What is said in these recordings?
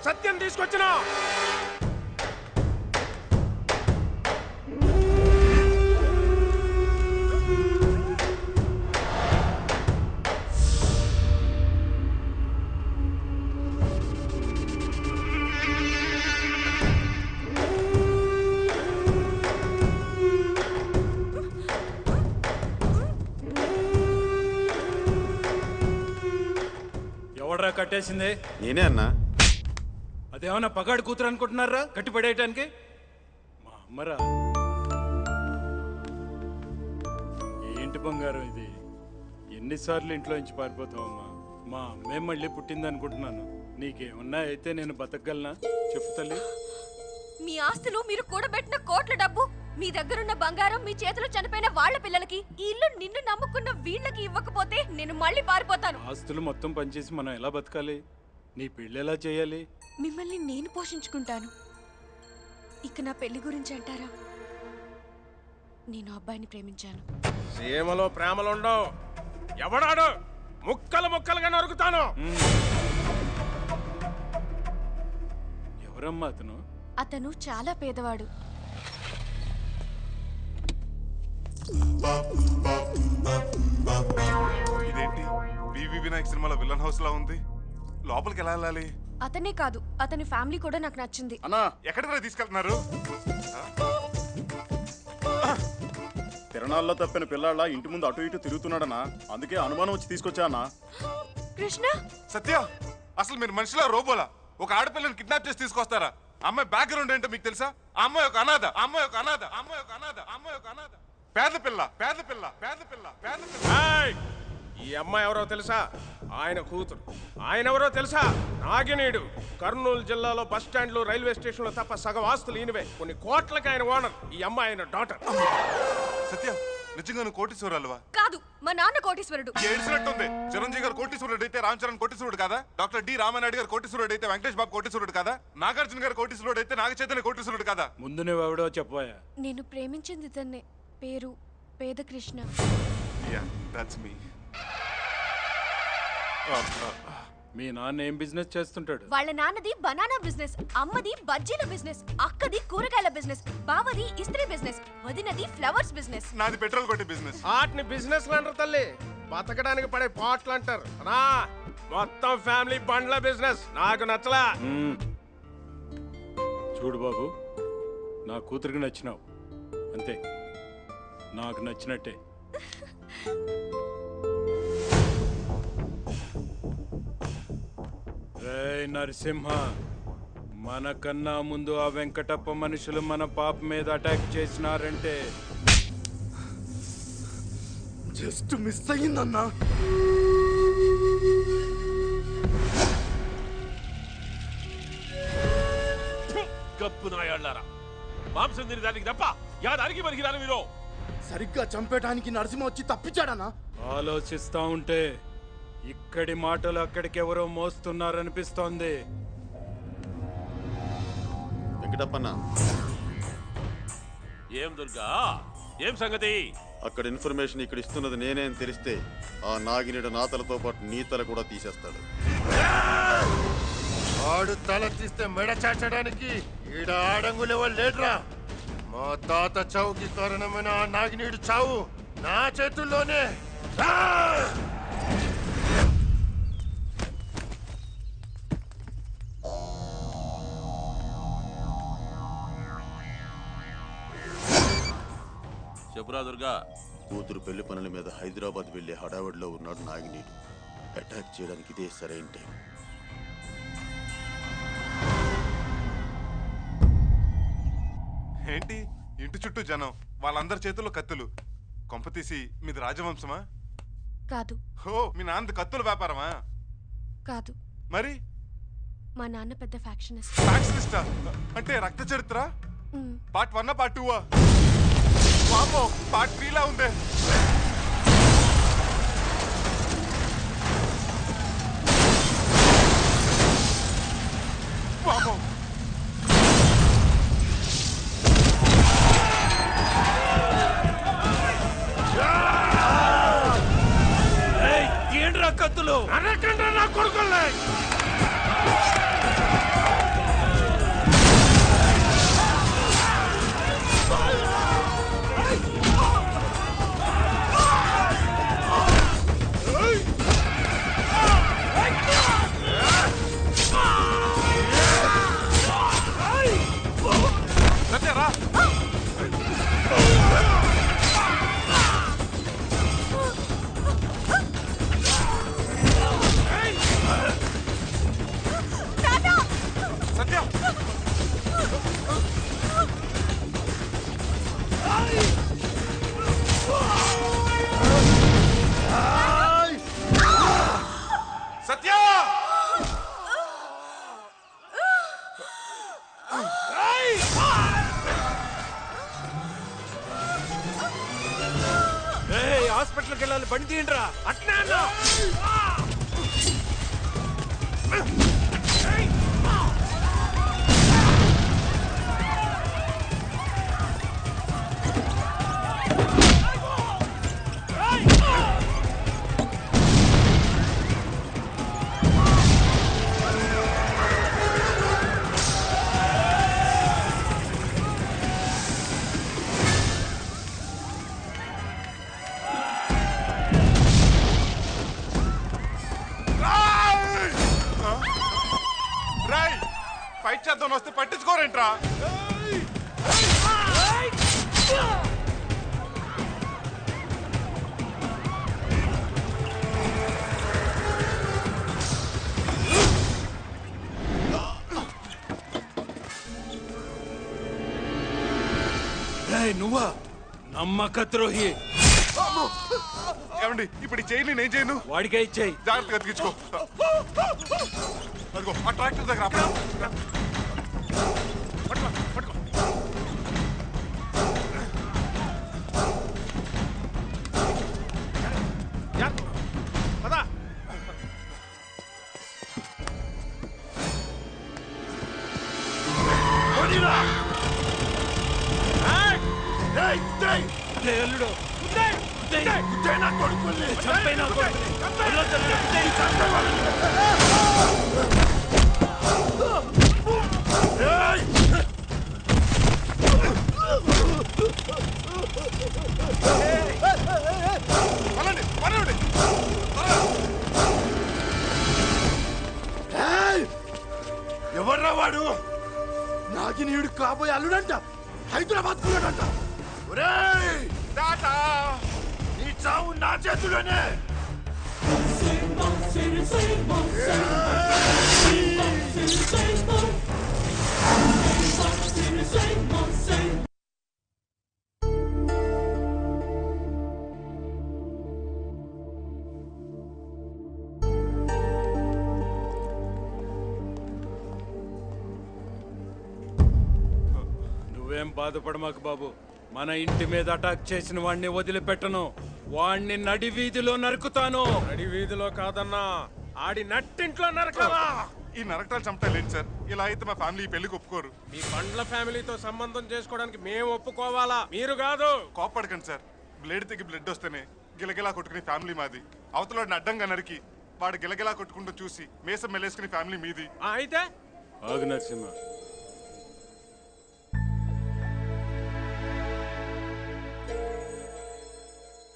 సత్యం తీసుకొచ్చినా. ఎవడ్రా కట్టేసింది? నేనే అన్నా. అదేమన్నా పగాడు కూతురు అనుకుంటున్నారా కట్టి పడేయటానికి? మా అమ్మరా. ఏంటి బంగారం ఇది? ఎన్నిసార్లు ఇంట్లో నుంచి పారిపోతావమ్మా? మా అమ్మే మళ్ళీ పుట్టింది అనుకుంటున్నాను. నీకేమన్నా అయితే నేను బతకగలనా చెప్పు తల్లి. మీ ఆస్తులు మీరు కూడబెట్టిన కోట్ల డబ్బు, మీ దగ్గరున్న బంగారం, మీ చేతిలో చనిపోయిన వాళ్ళ పిల్లలకి, ఈ ఇల్లు నిన్ను నమ్ముకున్న వీళ్ళకి ఇవ్వకపోతే నేను మళ్ళీ పారిపోతాను. ఆస్తులు మొత్తం పనిచేసి మనం ఎలా బతకాలి? నీ పెళ్ళి ఎలా చేయాలి? మిమ్మల్ని నేను పోషించుకుంటాను. ఇక నా పెళ్లి గురించి అంటారా? నేను అబ్బాయిని ప్రేమించాను. సీమలో ప్రేమలుండవు. ఎవడాడు? ముక్కలు ముక్కలుగా నరుకుతాను. ఎవరమ్మా అతను? అతను చాలా పేదవాడు. ఇదేంటి వివి వినాయక్ సినిమాలో విలన్ హౌస్ లా ఉంది? లోపలికి ఎలా వెళ్ళాలి? అతనే కాదు, అతని ఫ్యామిలీ కూడా నాకు నచ్చింది. అన్నా ఎక్కడికి తీసుకెళ్తున్నారు? తిరణాల్లో తప్పిన పిల్లాళ్ళ ఇంటి ముందు అటు ఇటు తిరుగుతున్నాడనా, అందుకే అనుమానం వచ్చి తీసుకొచ్చా అన్నా. కృష్ణ, సత్య, అసలు మీరు మనిషిలా రోబోలా? ఒక ఆడపిల్లని కిడ్నాప్ చేసి తీసుకొస్తారా? అమ్మాయి బ్యాక్గ్రౌండ్ ఏంటో మీకు తెలుసా? అమ్మాయి ఒక అనాథ, అమ్మాయి ఒక అనాథ, అమ్మాయి ఒక అనాథ, అమ్మాయి ఒక అనాథ. పేద పిల్ల, పేద పిల్ల, పేద పిల్ల, పేద పిల్ల. ఈ అమ్మాయి ఎవరో తెలుసా? ఆయన కూతురు. ఆయన ఎవరో తెలుసా? నాగినీడు. కర్నూలు జిల్లాలో బస్ స్టాండ్లు, రైల్వే స్టేషన్లు తప్ప సగం ఆస్తులు ఈయనవే. కొన్ని కోట్లకి ఆయన ఓనర్. ఈ అమ్మాయి ఆయన డాటర్. సత్య, నిజంగా నువ్వు కోటీశ్వరాలువా? కాదు, మా నాన్న కోటీశ్వరుడు. ఏడ్చినట్టుంది. చిరంజీవి గారు కోటీశ్వరుడు అయితే రామ్ చరణ్ కోటీశ్వరుడు కదా? డాక్టర్ డి రామానాయుడు గారు కోటీశ్వరుడు అయితే వెంకటేష్ బాబు కోటీశ్వరుడు కదా? నాగార్జున గారు కోటీశ్వరుడు అయితే నాగ చైతన్య కోటీశ్వరుడు కదా? ముందు నువ్వెవడో చెప్పాయా? నేను ప్రేమించింది ఇతన్నే. పేరు పేద కృష్ణ. మీ నాన్న ఏం బిజినెస్ చేస్తుంటాడు? వాళ్ళ నాన్నది బనానా బిజినెస్, అమ్మది బజ్జీల బిజినెస్, అక్కది కూరగాయల బిజినెస్, బావది ఇస్త్రీ బిజినెస్, వదినది ఫ్లవర్స్ బిజినెస్. నాది పెట్రోల్ కొట్టే బిజినెస్. వాటిని బిజినెస్ అంటారు తల్లి, బతకడానికి పడే పాటలు అంటారు. అనా మొత్తం ఫ్యామిలీ బండ్ల బిజినెస్. నాకు నచ్చలా. చూడు బాబు, నా కూతురికి నచ్చినావు అంతే, నాకు నచ్చినట్టే. రేయ్ నరసింహ, మనకన్నా ముందు ఆ వెంకటప్ప మనుషులు మన పాప మీద అటాక్ చేసినారంటే జస్ట్ మిస్ అయ్యిందన్నా. గప్పు నాయాళ్ళారా, మాంసం తిని దానికి తప్ప యాదానికి మరిగిరాను మీరు. సరిగ్గా చంపేయడానికి నరసింహ వచ్చి తప్పించాడనా? ఆలోచిస్తా ఉంటే ఇక్కడి మాటలు అక్కడికి ఎవరో మోస్తున్నారనిపిస్తోంది. వెంకటప్పన్న, ఏం దుర్గా, ఏం సంగతి? అక్కడ ఇన్ఫర్మేషన్ ఇక్కడ ఇస్తున్నది నేనే అని తెలిస్తే ఆ నాగినీడు నా తలతో పాటు నీ తల కూడా తీసేస్తాడు. ఆడు తల తీస్తే మెడ చాచడానికి ఈడ ఆడంగులెవరు లేడ్రా. మా తాత చావుకి కారణమైన ఆ నాగినీడు చావు నా చేతుల్లోనే. చెప్పురా దుర్గా. కూతురు పెళ్లి పనుల మీద హైదరాబాద్ వెళ్లే హడావిడిలో ఉన్నాడు నాగినీడు. అటాక్ చేయడానికి ఇదే సరైన టైం. ఏంటి ఇంటి చుట్టూ జనం, వాళ్ళందరి చేతుల్లో కత్తులు. కొంపతీసి మీది రాజవంశమా? కాదు. హో, మీ నాన్నది కత్తుల వ్యాపారమా? కాదు. మరి మా నాన్న పెద్ద ఫ్యాక్షనిస్ట్. ఫ్యాక్షనిస్టా? అంటే రక్త చరిత్ర పార్ట్ 1 పార్ట్ 2? వామో, పార్ట్ 3 లా ఉందే. వామో, ఏంట్రా కత్తులు? అనకండ్రా నా కొడుకుల్ని. హాస్పిటల్కి వెళ్ళాలి, బండి తీయండి రా. అట్నే అన్నా రాయ్ ఫైట్ చేద్దాం వస్తే పట్టించుకోరేంట్రా? నువ్వా నమ్మక ద్రోహి? ఏమండి ఇప్పుడు ఈ చైన్ నేను చేయను, వాడికే ఇచ్చేయి. జాగ్రత్తగా ఎత్తికించుకో. అదిగో ఆ ట్రాక్టర్ దగ్గర ఆపు. పట్టుకో పట్టుకో. పదా. అల్లుడు చంపైనా పనండి పనండి. ఎవర్రా వాడు? నాగినీయుడు కాబోయే అల్లుడంట, హైదరాబాద్ కులడంట. ఒరేయ్ టాటా. నీ చావు నా చేతిలోనే. నువ్వేం బాధపడమాకు బాబు. మన ఇంటి మీద అటాక్ చేసిన వాడిని వదిలిపెట్టను. వాణ్ణి నడి వీధిలో నరుకుతాను. నడి వీధిలో కాదన్నా, ఆడి నట్టింట్లో నరకవా. ఈ నరకటాలు చంపలేండి సార్. ఇలా అయితే మా ఫ్యామిలీ పెళ్లికి ఒప్పుకోరు. మీ బండ్ల ఫ్యామిలీతో సంబంధం చేసుకోవడానికి మేము ఒప్పుకోవాలా, మీరు కాదు. కోప్పడకండి సార్. బ్లేడ్ తెగి బ్లడ్ వస్తేనే గిలగిలా కొట్టుకుని ఫ్యామిలీ మాది. అవతల అడ్డంగా నరికి వాడు గిలగిలా కొట్టుకుంటూ చూసి మేసం మెల్లేసుకుని ఫ్యామిలీ మీది. అయితే ఆగు నరసింహ.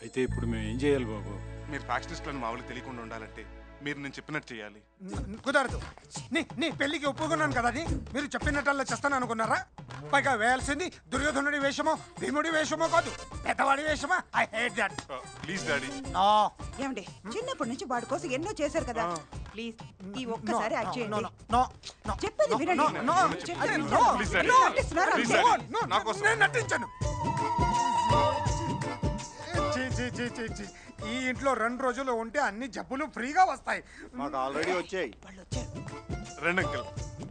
అయితే ఇప్పుడు మేము ఏం చేయాలి బాబు? మీరు ఫ్యాక్షనిస్టులను మా వాళ్ళకి తెలియకుండా ఉండాలంటే మీరు నేను చెప్పినట్టు చేయాలి. కుదరదు. నీ పెళ్లికి ఒప్పుకున్నాను కదా అని మీరు చెప్పినట్టల్లా చేస్తాను అనుకున్నారా? పైగా వేయాల్సింది దుర్యోధనుడి వేషమో భీముడి వేషమో కాదు, పెద్దవాడి వేషమా. I hate that. Please daddy. ఏమండి చిన్నప్పటి నుంచి వాడి కోసం ఎన్నో చేశారు కదా, ప్లీజ్ ఈ ఒక్కసారి యాక్ట్ చేయండి. చెప్పేది వినండి. Please daddy. నటిస్తున్నారు ప్లీజ్ అంతే. డాడీ. నా కోసం. నేను నటించను. ఈ ఇంట్లో 2 రోజులు ఉంటే అన్ని జబ్బులు ఫ్రీగా వస్తాయి. మాకు ఆల్రెడీ వచ్చాయి. వాళ్ళు వచ్చారు. రండి అంకుల్,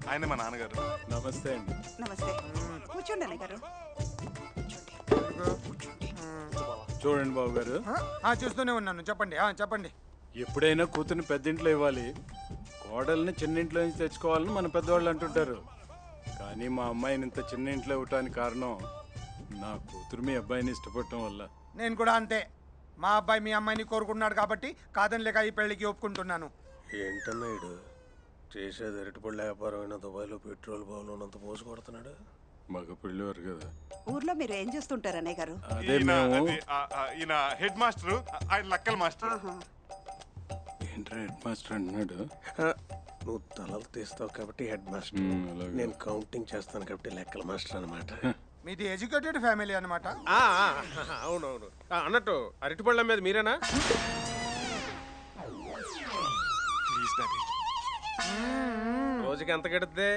ఆయన మా నాన్నగారు. నమస్తే అండి. నమస్తే. కూర్చోండి అన్నయ్య గారు. చూడండి బాబు గారు, చూస్తూనే ఉన్నాను. చెప్పండి చెప్పండి. ఎప్పుడైనా కూతుర్ని పెద్దింట్లో ఇవ్వాలి, కోడల్ని చిన్నింట్లో నుంచి తెచ్చుకోవాలని మన పెద్దవాళ్ళు అంటుంటారు. కానీ మా అమ్మాయిని ఇంత చిన్న ఇంట్లో ఇవ్వటానికి కారణం నా కూతురు మీ అబ్బాయిని ఇష్టపడటం వల్ల. నేను కూడా అంతే. మా అబ్బాయి మీ అమ్మాయిని కోరుకున్నాడు కాబట్టి కాదని లేక ఈ పెళ్లికి ఒప్పుకుంటున్నాను. ఏంటన్నాడు చేసేది? అరటిపళ్ళ వ్యాపారం అయినా దుబాయ్లో పెట్రోల్ బావులు ఉన్నంత పోసి కొడుతున్నాడు. మగ పిల్లవారు కదా. ఊర్లో మీరు ఏం చేస్తుంటారు అన్నయ్య గారు? అదే ఈయన మేము. ఈయన హెడ్ మాస్టర్, ఆయన లక్కల్ మాస్టర్. ఏంట్రా హెడ్ మాస్టర్ అంటున్నాడు? నువ్వు తలలు తీస్తావు కాబట్టి హెడ్ మాస్టర్, అలాగే. నేను కౌంటింగ్ చేస్తాను కాబట్టి లెక్కల మాస్టర్ అనమాట. మీది ఎడ్యుకేటెడ్ ఫ్యామిలీ అనమాట. అవునవును. అన్నట్టు అరటిపళ్ళ మీద మీరేనా? Please daddy. రోజుకి ఎంత గడుద్ది?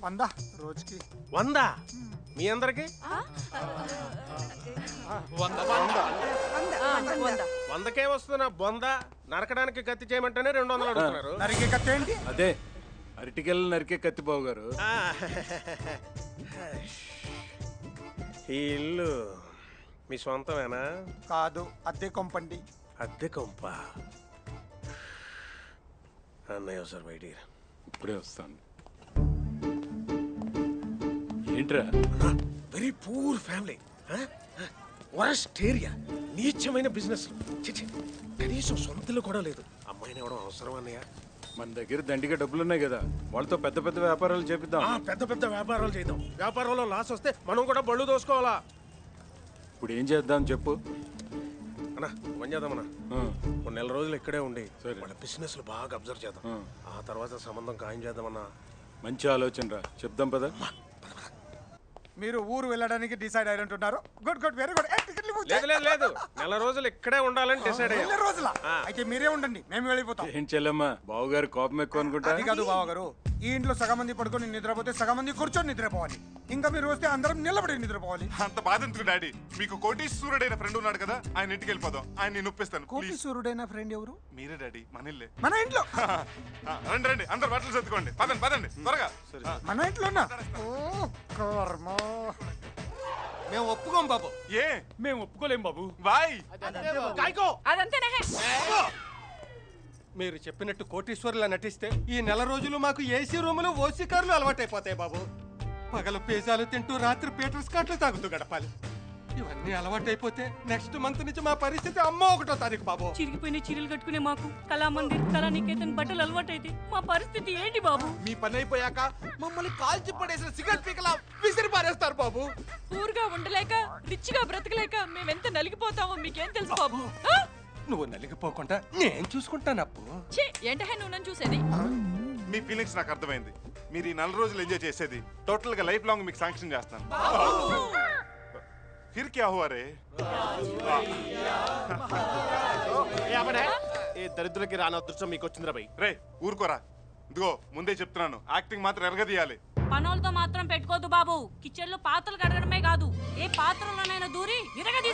100 రోజుకి. 100? మీ అందరికి 100కే వస్తున్నా బొంద. నరకడానికి కత్తి చేయమంటేనే 200 అడుగుతున్నారు. నరికే కత్తి ఏంటి? అదే అరటికెళ్ళ నరికే కత్తి బాబు గారు. ఈ ఇల్లు మీ సొంతమేనా? కాదు, అద్దె కొంపండి. అద్దె కొంప. అన్నయ్య సార్ బయట ఇప్పుడే వస్తాను. ఏంట్రా? Very poor family, worst area, నీచమైన బిజినెస్. కనీసం సొంతలు కూడా లేదు. అమ్మాయిని ఇవ్వడం అవసరం అన్నయ్య? మన దగ్గర దండిగా డబ్బులున్నాయి కదా, వాళ్ళతో పెద్ద పెద్ద వ్యాపారాలు చేపిద్దాం. పెద్ద పెద్ద వ్యాపారాలు చేద్దాం. వ్యాపారంలో లాస్ వస్తే మనం కూడా బళ్ళు దోసుకోవాలా? ఇప్పుడు ఏం చేద్దాం చెప్పు. అన్నా పని చేద్దామన్నా, కొన్ని నెల రోజులు ఇక్కడే ఉండి సరే. వాళ్ళ బిజినెస్ బాగా అబ్జర్వ్ చేద్దాం. ఆ తర్వాత సంబంధం ఖాయం చేద్దామన్నా. మంచి ఆలోచన రా, చెప్దాం పద. మీరు ఊరు వెళ్ళడానికి డిసైడ్ అయినట్టున్నారు. Good good, very good. లేదు లేదు లేదు, నెల రోజులు ఇక్కడే ఉండాలని డిసైడ్ అయ్యా. రోజుల అయితే మీరే ఉండండి, మేము వెళ్ళిపోతాం. ఏం చెల్లమ్మా, బావగారు కోపం ఎక్కువ అనుకుంటా. అది కాదు బావగారు, ఈ ఇంట్లో సగం మంది పడుకొని నిద్రపోతే సగం మంది కూర్చొని నిద్రపోవాలి. ఇంకా మీరు వస్తే అందరం నిలబడి నిద్రపోవాలి. అంత బాధ ఎందుకు డాడీ? మీకు కోటీశ్వరుడైన ఫ్రెండ్ ఉన్నాడు కదా, ఆయన ఇంటికి వెళ్ళిపోదాం. ఆయన నేను ఒప్పిస్తాను. ప్లీజ్. కోటీశ్వరుడైన ఫ్రెండ్ ఎవరు? మీరే డాడీ, మన ఇల్లే. మన ఇంట్లో. రండి రండి, అందరు బట్టలు సర్దుకోండి. పదండి పదండి త్వరగా. మన ఇంట్లోనా? ఓ కర్మ. మేము ఒప్పుకోం బాబు. ఏ మేము ఒప్పుకోలేం బాబు. బాయ్. అదంతేనే. మీరు చెప్పినట్టు కోటీశ్వరులా నటిస్తే ఈ నెల రోజులు మాకు ఏసీ రూములు ఓసీ కార్లు అలవాటైపోతాయి బాబు. పగలు పిజ్జాలు తింటూ రాత్రి పీటర్ స్కాట్లు తాగుతూ గడపాలి. ఇవన్నీ అలవాటైపోతే నెక్స్ట్ మంత్ నుంచి మా పరిస్థితి అమ్మ 1వ తారీఖు బాబు. చిరిగిపోయిన చీరలు కట్టుకునే మాకు కళామందిర్ కళానికేతన్ బట్టలు అలవాటైతే మా పరిస్థితి ఏంటి బాబు? మీ పని అయిపోయాక మమ్మల్ని కాల్చి పడేసిన సిగరెట్ పీకలా విసిరి పారేస్తారు బాబు. ఊరుగా ఉండలేక రిచ్ గా బ్రతకలేక మేమెంత నలిగిపోతామో మీకేం తెలుసు బాబు? నువ్వు నలిగిపోకుండా నేను చూసుకుంటాను అప్పు. ఛీ, ఏంటహే నువ్వు నన్ను చూసేది? మీ ఫీలింగ్స్ నాకు అర్థమైంది. మీరు ఈ 4 రోజులు ఎంజాయ్ చేసేది టోటల్ గా లైఫ్ లాంగ్ మీకు శాంక్షన్ చేస్తాను. ఫిర్ క్యా హువా రే? ఏ దరిద్రులకి రాని అదృష్టం మీకు వచ్చిందిరా బై. రే ఊరుకోరా. ఇదిగో ముందే చెప్తున్నాను, యాక్టింగ్ మాత్రం ఎరగదీయాలి. పనోళ్ళతో మాత్రం పెట్టుకోదు బాబు. కిచెన్ లో పాత్రలు కడగడమే కాదు, ఏ పాత్రలోనైనా దూరి విరగదీసి